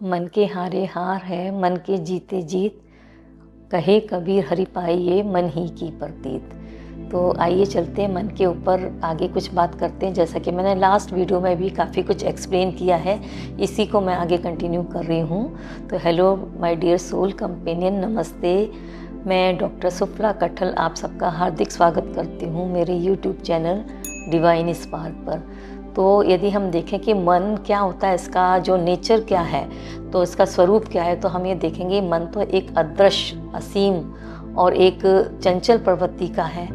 मन के हारे हार है, मन के जीते जीत, कहे कबीर हरि पाइये मन ही की प्रतीत। तो आइए चलते हैं मन के ऊपर आगे कुछ बात करते हैं। जैसा कि मैंने लास्ट वीडियो में भी काफ़ी कुछ एक्सप्लेन किया है, इसी को मैं आगे कंटिन्यू कर रही हूँ। तो hello my dear soul companion, नमस्ते। मैं डॉक्टर सुफला कट्ठल आप सबका हार्दिक स्वागत करती हूँ मेरे यूट्यूब चैनल डिवाइन स्पार्क पर। तो यदि हम देखें कि मन क्या होता है, इसका जो नेचर क्या है, तो इसका स्वरूप क्या है, तो हम ये देखेंगे मन तो एक अदृश्य, असीम और एक चंचल प्रवृत्ति का है,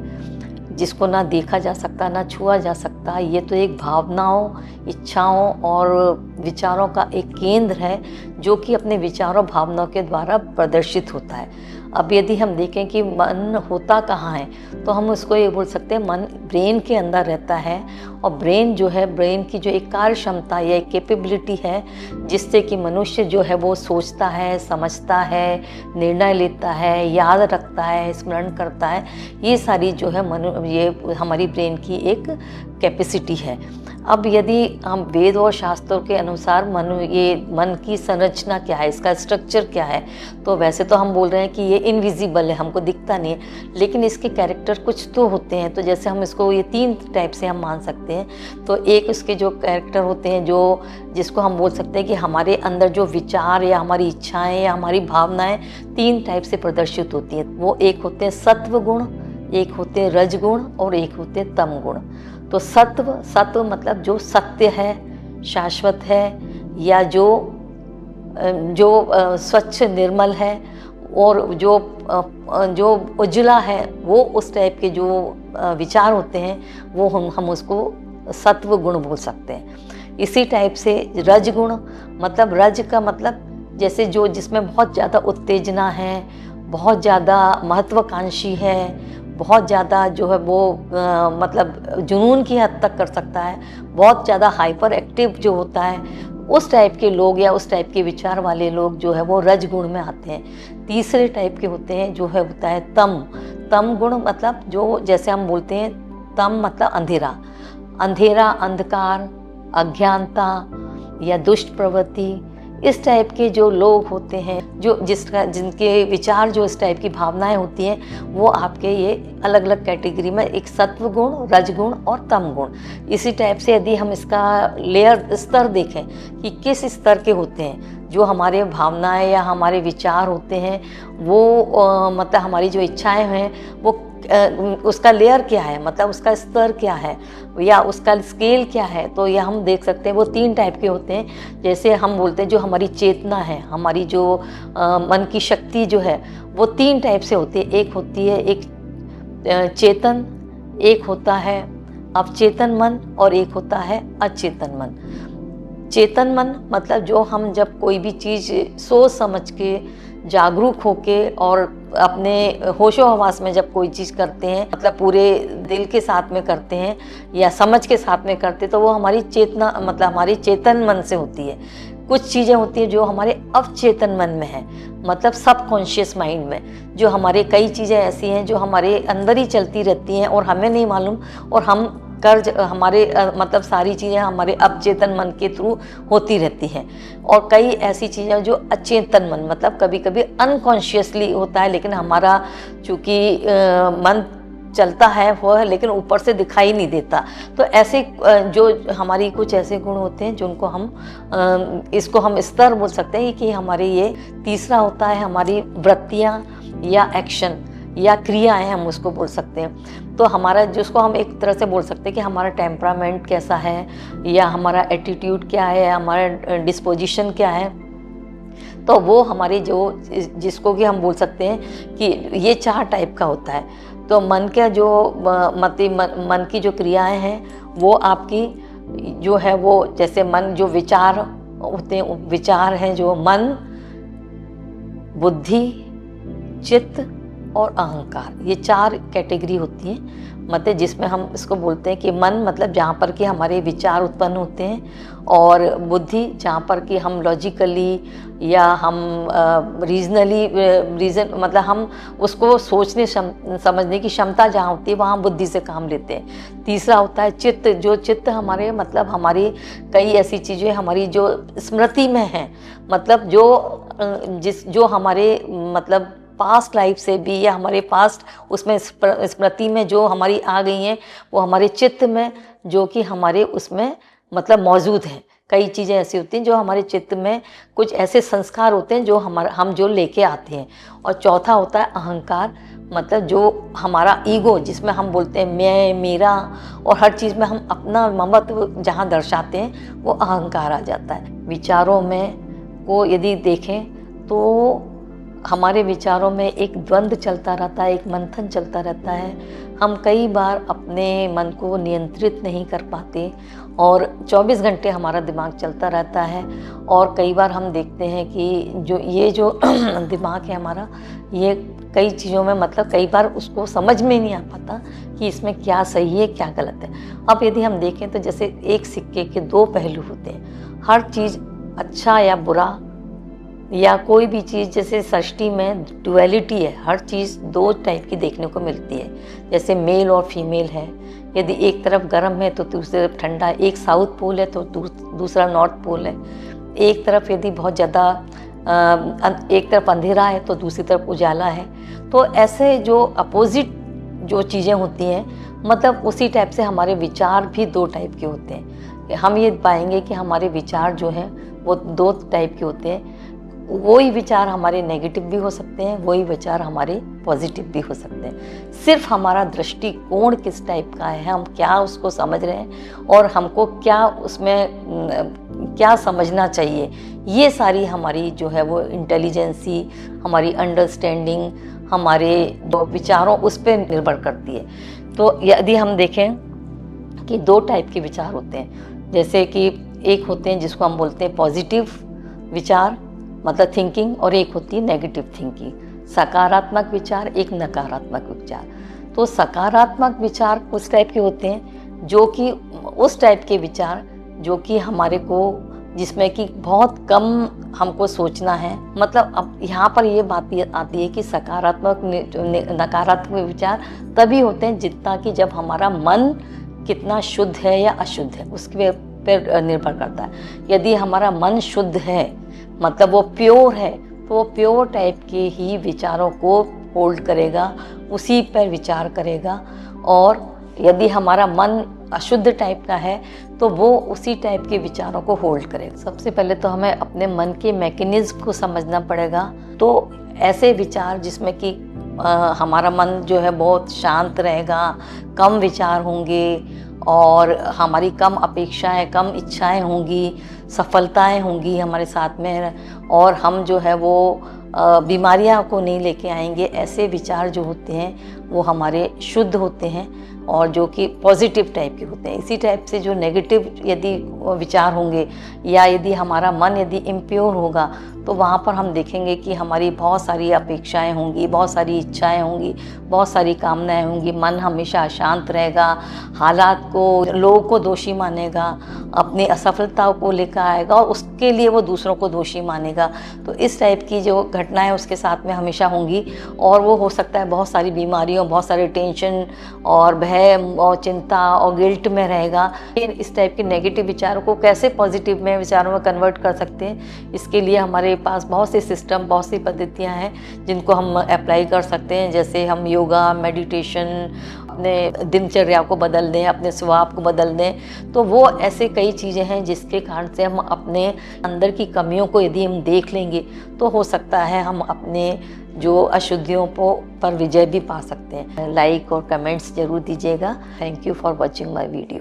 जिसको ना देखा जा सकता ना छुआ जा सकता। ये तो एक भावनाओं, इच्छाओं और विचारों का एक केंद्र है, जो कि अपने विचारों भावनाओं के द्वारा प्रदर्शित होता है। अब यदि हम देखें कि मन होता कहाँ है, तो हम उसको ये बोल सकते हैं मन ब्रेन के अंदर रहता है। और ब्रेन जो है, ब्रेन की जो एक कार्य क्षमता या एक कैपेबिलिटी है, जिससे कि मनुष्य जो है वो सोचता है, समझता है, निर्णय लेता है, याद रखता है, स्मरण करता है। ये सारी जो है ये हमारी ब्रेन की एक कैपेसिटी है। अब यदि हम वेद और शास्त्रों के अनुसार मन की संरचना क्या है, इसका स्ट्रक्चर क्या है, तो वैसे तो हम बोल रहे हैं कि ये इनविजिबल है, हमको दिखता नहीं है, लेकिन इसके कैरेक्टर कुछ तो होते हैं। तो जैसे हम इसको ये 3 टाइप से हम मान सकते हैं। तो एक उसके जो कैरेक्टर होते हैं, जिसको हम बोल सकते हैं कि हमारे अंदर जो विचार या हमारी इच्छाएँ या हमारी भावनाएँ 3 टाइप से प्रदर्शित होती हैं। वो एक होते हैं सत्व गुण, एक होते हैं रज गुण और एक होते हैं तम गुण। तो सत्व मतलब जो सत्य है, शाश्वत है, या जो स्वच्छ निर्मल है, और जो उज्ज्वला है, वो उस टाइप के जो विचार होते हैं, वो हम उसको सत्व गुण बोल सकते हैं। इसी टाइप से रज गुण मतलब, रज का मतलब जैसे जिसमें बहुत ज़्यादा उत्तेजना है, बहुत ज़्यादा महत्वाकांक्षी है, बहुत ज़्यादा जो है वो मतलब जुनून की हद तक कर सकता है, बहुत ज़्यादा हाइपर एक्टिव जो होता है, उस टाइप के लोग या उस टाइप के विचार वाले लोग जो है वो रज गुण में आते हैं। तीसरे टाइप के होते हैं जो है होता है तम गुण मतलब जो, जैसे हम बोलते हैं तम मतलब अंधेरा, अंधकार, अज्ञानता या दुष्ट प्रवृत्ति। इस टाइप के जो लोग होते हैं, जिनके विचार जो इस टाइप की भावनाएं होती हैं, वो आपके ये अलग अलग कैटेगरी में एक सत्व गुण, रज गुण और तम गुण। इसी टाइप से यदि हम इसका स्तर देखें कि किस स्तर के होते हैं, जो हमारे भावनाएं या हमारे विचार होते हैं, वो मतलब हमारी जो इच्छाएं हैं, वो उसका लेयर क्या है, मतलब उसका स्तर क्या है या उसका स्केल क्या है, तो यह हम देख सकते हैं। वो 3 टाइप के होते हैं। जैसे हम बोलते हैं जो हमारी चेतना है, हमारी जो मन की शक्ति जो है, वो 3 टाइप से होती है। एक होती है एक चेतन, एक होता है अवचेतन मन और एक होता है अचेतन मन। चेतन मन मतलब जो हम जब कोई भी चीज़ सोच समझ के, जागरूक होके और अपने होशो हवास में जब कोई चीज़ करते हैं, मतलब पूरे दिल के साथ में करते हैं या समझ के साथ में करते हैं, तो वो हमारी चेतना मतलब हमारी चेतन मन से होती है। कुछ चीज़ें होती हैं जो हमारे अवचेतन मन में है, मतलब सबकॉन्शियस माइंड में, जो हमारे कई चीज़ें ऐसी हैं जो हमारे अंदर ही चलती रहती हैं और हमें नहीं मालूम, और हम हमारे मतलब सारी चीज़ें हमारे अवचेतन मन के थ्रू होती रहती हैं। और कई ऐसी चीज़ें जो अचेतन मन मतलब कभी कभी अनकॉन्शियसली होता है, लेकिन हमारा चूँकि मन चलता है वो है, लेकिन ऊपर से दिखाई नहीं देता। तो ऐसे जो हमारी कुछ ऐसे गुण होते हैं जिनको इसको हम स्तर बोल सकते हैं कि हमारे ये तीसरा होता है हमारी वृत्तियाँ या एक्शन या क्रियाएं, हम उसको बोल सकते हैं। तो हमारा जिसको हम एक तरह से बोल सकते हैं कि हमारा टेम्परामेंट कैसा है, या हमारा एटीट्यूड क्या है, हमारा डिस्पोजिशन क्या है, तो वो हमारे जिसको कि हम बोल सकते हैं कि ये 4 टाइप का होता है। तो मन का जो मन की जो क्रियाएं हैं, वो आपकी जो है वो, जैसे मन जो विचार होते हैं, विचार हैं जो मन, बुद्धि, चित्त और अहंकार, ये 4 कैटेगरी होती हैं। मतलब जिसमें हम इसको बोलते हैं कि मन मतलब जहाँ पर कि हमारे विचार उत्पन्न होते हैं, और बुद्धि जहाँ पर कि हम लॉजिकली या हम मतलब हम उसको सोचने समझने की क्षमता जहाँ होती है वहाँ बुद्धि से काम लेते हैं। तीसरा होता है चित्त, जो चित्त हमारे मतलब हमारी कई ऐसी चीज़ें हमारी जो स्मृति में हैं, मतलब जो हमारे मतलब पास्ट लाइफ से भी या हमारे पास्ट उसमें स्मृति में जो हमारी आ गई हैं, वो हमारे चित्त में जो कि हमारे उसमें मतलब मौजूद हैं। कई चीज़ें ऐसी होती हैं जो हमारे चित्त में कुछ ऐसे संस्कार होते हैं जो हम जो लेके आते हैं। और चौथा होता है अहंकार, मतलब जो हमारा ईगो जिसमें हम बोलते हैं मैं, मेरा, और हर चीज़ में हम अपना ममत्व जहाँ दर्शाते हैं वो अहंकार आ जाता है। विचारों में को यदि देखें तो हमारे विचारों में एक द्वंद्व चलता रहता है, एक मंथन चलता रहता है। हम कई बार अपने मन को नियंत्रित नहीं कर पाते और 24 घंटे हमारा दिमाग चलता रहता है। और कई बार हम देखते हैं कि जो दिमाग है हमारा, ये कई चीज़ों में मतलब कई बार उसको समझ में नहीं आ पाता कि इसमें क्या सही है क्या गलत है। अब यदि हम देखें तो जैसे एक सिक्के के दो पहलू होते हैं। हर चीज़ अच्छा या बुरा या कोई भी चीज़, जैसे सृष्टि में डुअलिटी है, हर चीज़ दो टाइप की देखने को मिलती है। जैसे मेल और फीमेल है, यदि एक तरफ गर्म है तो दूसरी तरफ ठंडा है, एक साउथ पोल है तो दूसरा नॉर्थ पोल है, एक तरफ यदि बहुत ज़्यादा एक तरफ अंधेरा है तो दूसरी तरफ उजाला है। तो ऐसे जो अपोजिट जो चीज़ें होती हैं, मतलब उसी टाइप से हमारे विचार भी दो टाइप के होते हैं। हम ये पाएंगे कि हमारे विचार जो हैं वो दो टाइप के होते हैं। वही विचार हमारे नेगेटिव भी हो सकते हैं, वही विचार हमारे पॉजिटिव भी हो सकते हैं। सिर्फ हमारा दृष्टिकोण किस टाइप का है, हम क्या उसको समझ रहे हैं और हमको क्या उसमें क्या समझना चाहिए, ये सारी हमारी जो है वो इंटेलिजेंसी, हमारी अंडरस्टैंडिंग, हमारे जो विचारों उस पर निर्भर करती है। तो यदि हम देखें कि दो टाइप के विचार होते हैं, जैसे कि एक होते हैं जिसको हम बोलते हैं पॉजिटिव विचार मतलब थिंकिंग, और एक होती है नेगेटिव थिंकिंग, सकारात्मक विचार, एक नकारात्मक विचार। तो सकारात्मक विचार उस टाइप के होते हैं जो कि उस टाइप के विचार जो कि हमारे को जिसमें कि बहुत कम हमको सोचना है। मतलब अब यहाँ पर ये बात आती है कि सकारात्मक नकारात्मक विचार तभी होते हैं जितना कि जब हमारा मन कितना शुद्ध है या अशुद्ध है उसके पर निर्भर करता है। यदि हमारा मन शुद्ध है मतलब वो प्योर है तो वो प्योर टाइप के ही विचारों को होल्ड करेगा, उसी पर विचार करेगा। और यदि हमारा मन अशुद्ध टाइप का है तो वो उसी टाइप के विचारों को होल्ड करेगा। सबसे पहले तो हमें अपने मन के मैकेनिज्म को समझना पड़ेगा। तो ऐसे विचार जिसमें कि हमारा मन जो है बहुत शांत रहेगा, कम विचार होंगे और हमारी कम अपेक्षाएं, कम इच्छाएं होंगी, सफलताएं होंगी हमारे साथ में, और हम जो है वो बीमारियां को नहीं लेके आएंगे। ऐसे विचार जो होते हैं वो हमारे शुद्ध होते हैं और जो कि पॉजिटिव टाइप के होते हैं। इसी टाइप से जो नेगेटिव यदि विचार होंगे या यदि हमारा मन यदि इम्प्योर होगा तो वहाँ पर हम देखेंगे कि हमारी बहुत सारी अपेक्षाएं होंगी, बहुत सारी इच्छाएं होंगी, बहुत सारी कामनाएं होंगी। मन हमेशा अशांत रहेगा, हालात को, लोगों को दोषी मानेगा, अपनी असफलताओं को लेकर आएगा और उसके लिए वो दूसरों को दोषी मानेगा। तो इस टाइप की जो घटनाएं उसके साथ में हमेशा होंगी और वो हो सकता है बहुत सारी बीमारियों, बहुत सारे टेंशन और भय और चिंता और गिल्ट में रहेगा। इस टाइप के नेगेटिव विचारों को कैसे पॉजिटिव में विचारों में कन्वर्ट कर सकते हैं, इसके लिए हमारे पास बहुत से सिस्टम, बहुत सी पद्धतियां हैं जिनको हम अप्लाई कर सकते हैं। जैसे हम योगा, मेडिटेशन, अपने दिनचर्या को बदल दें, अपने स्वभाव को बदल दें। तो वो ऐसे कई चीज़ें हैं जिसके कारण से हम अपने अंदर की कमियों को यदि हम देख लेंगे तो हो सकता है हम अपने जो अशुद्धियों पर विजय भी पा सकते हैं। लाइक और कमेंट्स जरूर दीजिएगा। Thank you for watching my video.